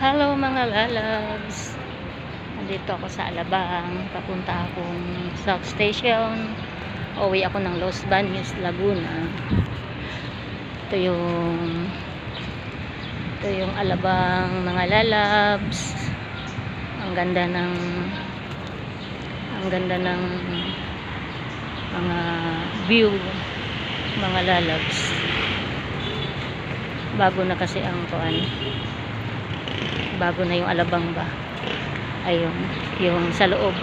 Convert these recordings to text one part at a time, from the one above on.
Hello mga lalabs. Nandito ako sa Alabang. Papunta akong South Station. Uwi ako ng Los Baños, Laguna. Ito yung Alabang mga lalabs. Ang ganda ng mga view mga lalabs. Bago na kasi ang kuan. Bago na yung Alabang ba. Ayun, yung sa loob.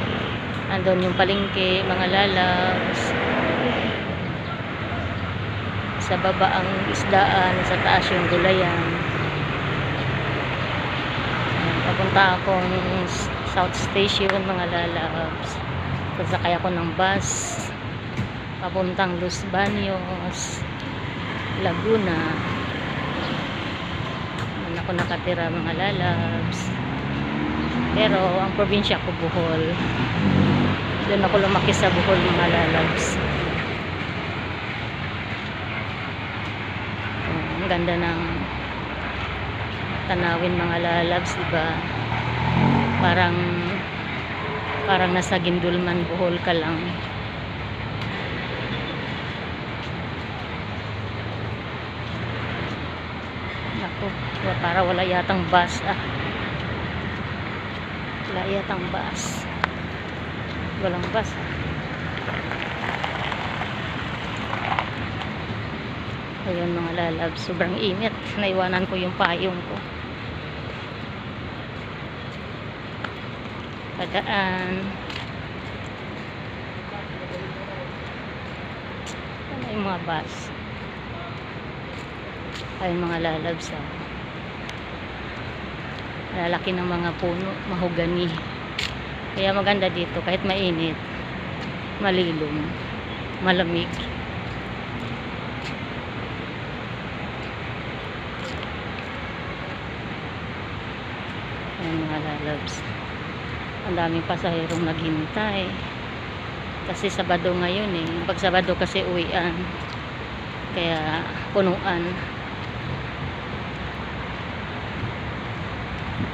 Andun yung palengke, mga lalabs. Sa baba ang isdaan, sa taas yung gulayan. Papunta akong South Station, mga lalabs. Sasakay ako ng bus. Papuntang Los Baños, Laguna. Ako nakatira mga lalabs, pero ang probinsya ko Bohol. Doon ako lumaki sa Bohol mga lalabs. Ang ganda ng tanawin mga lalabs, diba? Parang nasa Gindulman, Bohol ka lang. Ako, para wala yatang bus. Wala yatang bus. Walang bus. Ayun mga lalab, sobrang init. Naiwanan ko yung payong ko. Padaan. Ano yung mga bus? Ayun mga lalabs, lalaki ng mga puno, mahogani. Kaya maganda dito kahit mainit, malilom, malamig. Ayun mga lalabs, ang daming pasahirong naghintay kasi Sabado ngayon pag Sabado kasi uwian, kaya punuan.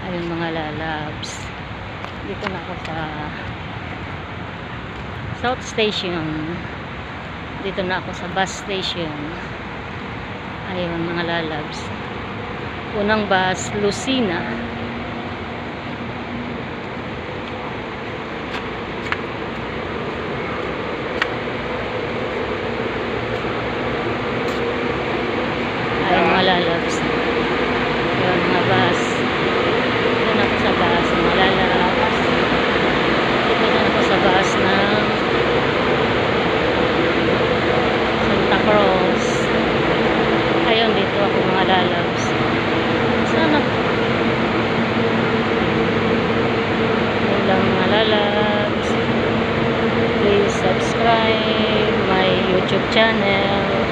Ayun mga lalabs, dito na ako sa South Station. Dito na ako sa bus station. Ayun mga lalabs, unang bus Lucena. Ayun mga lalabs, ayun mga bus. Cross. Ayun, dito ako mga lalabs. Sana yun lang mga lalabs. Please subscribe my YouTube channel.